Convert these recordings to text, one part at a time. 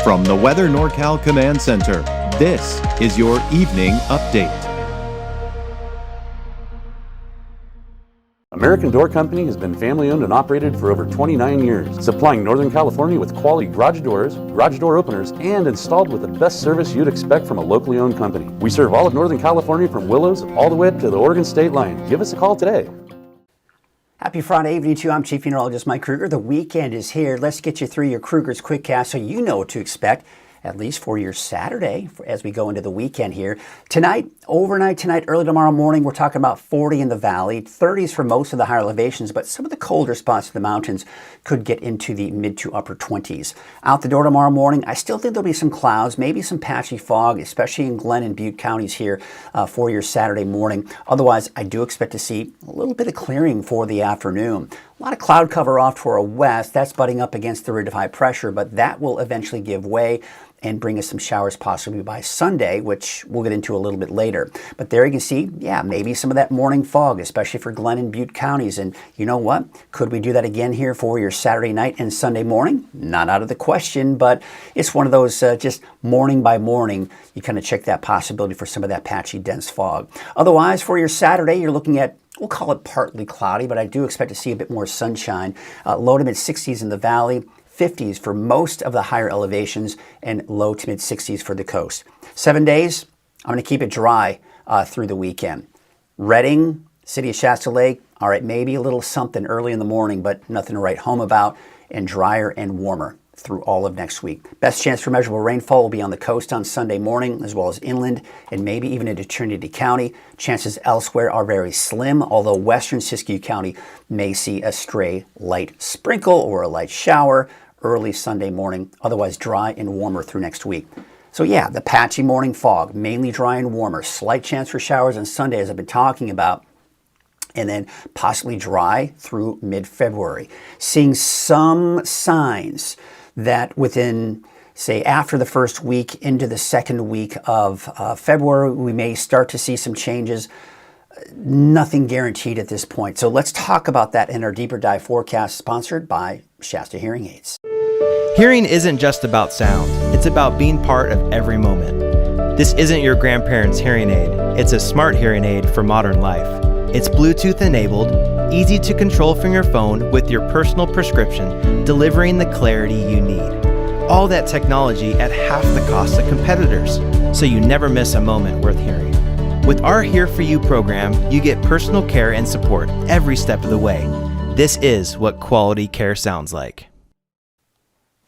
From the Weather NorCal Command Center, this is your Evening Update. American Door Company has been family-owned and operated for over 29 years, supplying Northern California with quality garage doors, garage door openers, and installed with the best service you'd expect from a locally owned company. We serve all of Northern California from Willows all the way up to the Oregon state line. Give us a call today. Happy Friday evening to you. I'm Chief Meteorologist Mike Krueger. The weekend is here. Let's get you through your Krueger's Quickcast so you know what to expect, at least for your Saturday as we go into the weekend here. Tonight, overnight tonight, early tomorrow morning, we're talking about 40 in the valley, 30s for most of the higher elevations, but some of the colder spots in the mountains could get into the mid to upper 20s. Out the door tomorrow morning, I still think there'll be some clouds, maybe some patchy fog, especially in Glenn and Butte counties here for your Saturday morning. Otherwise, I do expect to see a little bit of clearing for the afternoon. A lot of cloud cover off to our west. That's butting up against the ridge of high pressure, but that will eventually give way and bring us some showers possibly by Sunday, which we'll get into a little bit later. But there you can see, yeah, maybe some of that morning fog, especially for Glenn and Butte counties. And you know what? Could we do that again here for your Saturday night and Sunday morning? Not out of the question, but it's one of those just morning by morning, you kind of check that possibility for some of that patchy, dense fog. Otherwise, for your Saturday, you're looking at, we'll call it partly cloudy, but I do expect to see a bit more sunshine. Low to mid 60s in the valley, 50s for most of the higher elevations, and low to mid 60s for the coast. 7 days, I'm going to keep it dry through the weekend. Redding, City of Shasta Lake, all right, maybe a little something early in the morning, but nothing to write home about, and drier and warmer through all of next week. Best chance for measurable rainfall will be on the coast on Sunday morning, as well as inland and maybe even into Trinity County. Chances elsewhere are very slim, although western Siskiyou County may see a stray light sprinkle or a light shower early Sunday morning, otherwise dry and warmer through next week. So yeah, the patchy morning fog, mainly dry and warmer. Slight chance for showers on Sunday, as I've been talking about, and then possibly dry through mid-February. Seeing some signs that within, say, after the first week into the second week of February, we may start to see some changes. Nothing guaranteed at this point. So let's talk about that in our deeper dive forecast, sponsored by Shasta Hearing Aids. Hearing isn't just about sound, it's about being part of every moment. This isn't your grandparents' hearing aid, it's a smart hearing aid for modern life. It's Bluetooth enabled, easy to control from your phone with your personal prescription, delivering the clarity you need. All that technology at half the cost of competitors, so you never miss a moment worth hearing. With our Here For You program, you get personal care and support every step of the way. This is what quality care sounds like.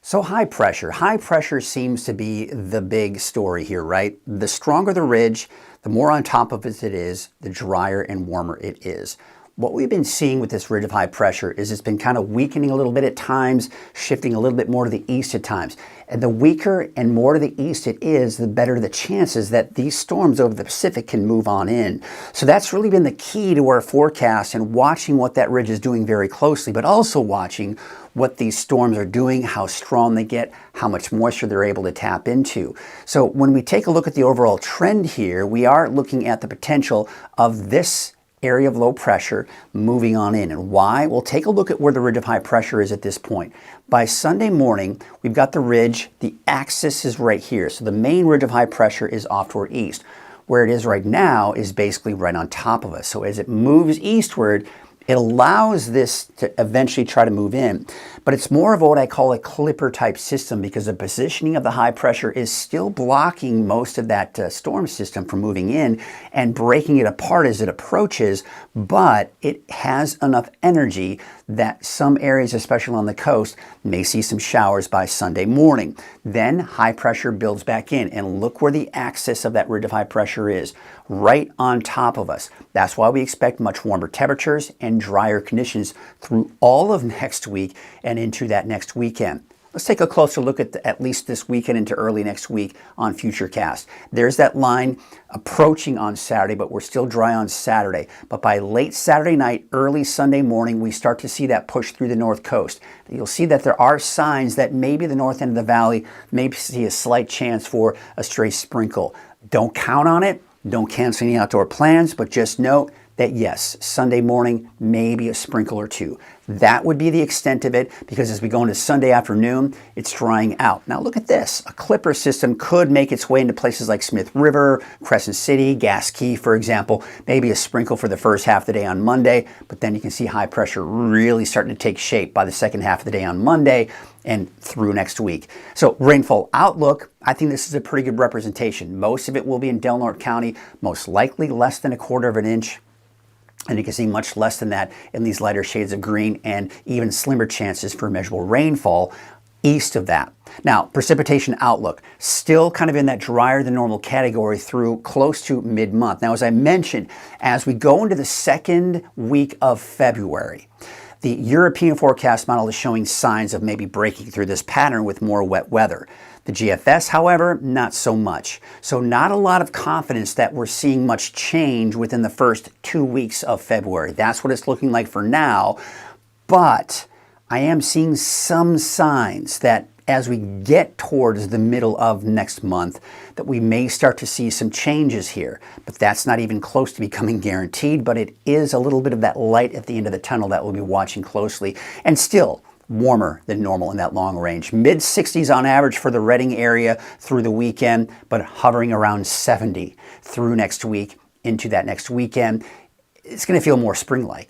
So high pressure seems to be the big story here, right? The stronger the ridge, the more on top of it is, the drier and warmer it is. What we've been seeing with this ridge of high pressure is it's been kind of weakening a little bit at times, shifting a little bit more to the east at times. And the weaker and more to the east it is, the better the chances that these storms over the Pacific can move on in. So that's really been the key to our forecast and watching what that ridge is doing very closely, but also watching what these storms are doing, how strong they get, how much moisture they're able to tap into. So when we take a look at the overall trend here, we are looking at the potential of this area of low pressure moving on in. And why? We'll take a look at where the ridge of high pressure is at this point. By Sunday morning, we've got the ridge, the axis is right here. So the main ridge of high pressure is off toward east. Where it is right now is basically right on top of us. So as it moves eastward, it allows this to eventually try to move in, but it's more of what I call a clipper type system because the positioning of the high pressure is still blocking most of that storm system from moving in and breaking it apart as it approaches, but it has enough energy that some areas, especially on the coast, may see some showers by Sunday morning. Then high pressure builds back in, and look where the axis of that ridge of high pressure is, right on top of us. That's why we expect much warmer temperatures and drier conditions through all of next week and into that next weekend. Let's take a closer look at least this weekend into early next week on Futurecast. There's that line approaching on Saturday, but we're still dry on Saturday. But by late Saturday night, early Sunday morning, we start to see that push through the north coast. You'll see that there are signs that maybe the north end of the valley may see a slight chance for a stray sprinkle. Don't count on it. Don't cancel any outdoor plans, but just note that yes, Sunday morning, maybe a sprinkle or two. That would be the extent of it, because as we go into Sunday afternoon, it's drying out. Now look at this. A clipper system could make its way into places like Smith River, Crescent City, Gas Key, for example. Maybe a sprinkle for the first half of the day on Monday, but then you can see high pressure really starting to take shape by the second half of the day on Monday and through next week. So rainfall outlook, I think this is a pretty good representation. Most of it will be in Del Norte County, most likely less than 1/4 of an inch. And you can see much less than that in these lighter shades of green, and even slimmer chances for measurable rainfall east of that. Now, precipitation outlook, still kind of in that drier than normal category through close to mid-month. Now, as I mentioned, as we go into the second week of February, the European forecast model is showing signs of maybe breaking through this pattern with more wet weather. The GFS, however, not so much. So not a lot of confidence that we're seeing much change within the first 2 weeks of February. That's what it's looking like for now. But I am seeing some signs that as we get towards the middle of next month, that we may start to see some changes here. But that's not even close to becoming guaranteed, but it is a little bit of that light at the end of the tunnel that we'll be watching closely. And still, warmer than normal in that long range. Mid-60s on average for the Redding area through the weekend, but hovering around 70 through next week into that next weekend. It's going to feel more spring-like.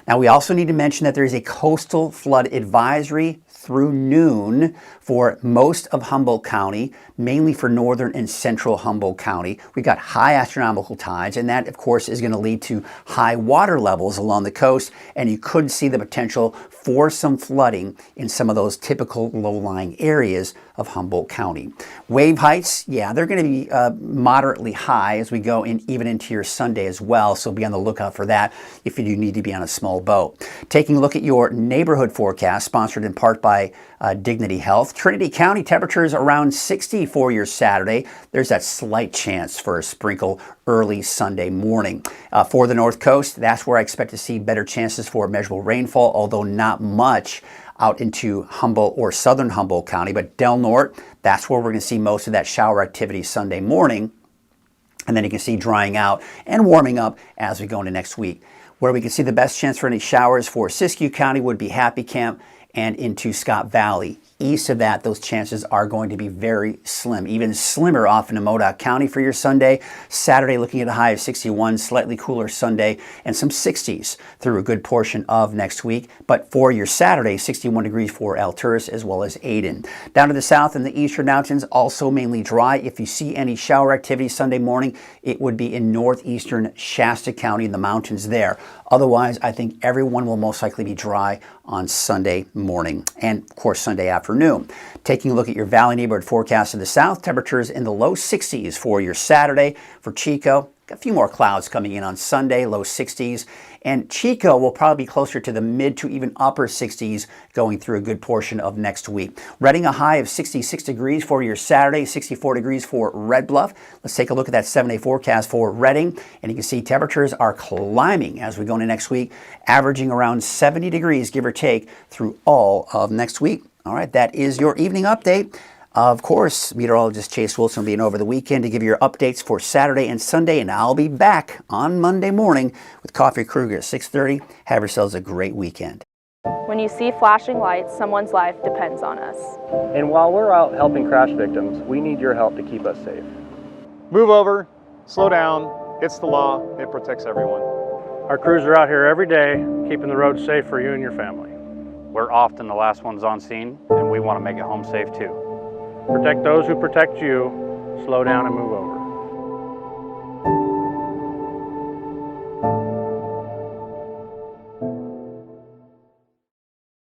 Now, we also need to mention that there is a coastal flood advisory through noon for most of Humboldt County, mainly for northern and central Humboldt County. We've got high astronomical tides, and that, of course, is going to lead to high water levels along the coast, and you could see the potential for some flooding in some of those typical low-lying areas of Humboldt County. Wave heights, yeah, they're going to be moderately high as we go in, even into your Sunday as well, so be on the lookout for that if you do need to be on a small boat. Taking a look at your neighborhood forecast, sponsored in part by Dignity Health. Trinity County temperatures around 60 for your Saturday. There's that slight chance for a sprinkle early Sunday morning. For the North Coast, that's where I expect to see better chances for measurable rainfall, although not much out into Humboldt or southern Humboldt County. But Del Norte, that's where we're going to see most of that shower activity Sunday morning. And then you can see drying out and warming up as we go into next week. Where we can see the best chance for any showers for Siskiyou County would be Happy Camp and into Scott Valley. East of that, those chances are going to be very slim, even slimmer off into Modoc County for your Sunday. Saturday looking at a high of 61, slightly cooler Sunday, and some 60s through a good portion of next week. But for your Saturday, 61 degrees for Alturas as well as Aden. Down to the south in the eastern mountains, also mainly dry. If you see any shower activity Sunday morning, it would be in northeastern Shasta County in the mountains there. Otherwise, I think everyone will most likely be dry on Sunday morning and, of course, Sunday afternoon. Taking a look at your valley neighborhood forecast to the south, temperatures in the low 60s for your Saturday. For Chico, a few more clouds coming in on Sunday, low 60s. And Chico will probably be closer to the mid to even upper 60s going through a good portion of next week. Redding a high of 66 degrees for your Saturday, 64 degrees for Red Bluff. Let's take a look at that 7-day forecast for Redding. And you can see temperatures are climbing as we go into next week, averaging around 70 degrees, give or take, through all of next week. All right, that is your evening update. Of course, meteorologist Chase Wilson will be in over the weekend to give you your updates for Saturday and Sunday, and I'll be back on Monday morning with Coffee Krueger at 6:30. Have yourselves a great weekend. When you see flashing lights, someone's life depends on us. And while we're out helping crash victims, we need your help to keep us safe. Move over, slow down, it's the law, it protects everyone. Our crews are out here every day, keeping the roads safe for you and your family. We're often the last ones on scene, and we want to make it home safe too. Protect those who protect you, slow down and move over.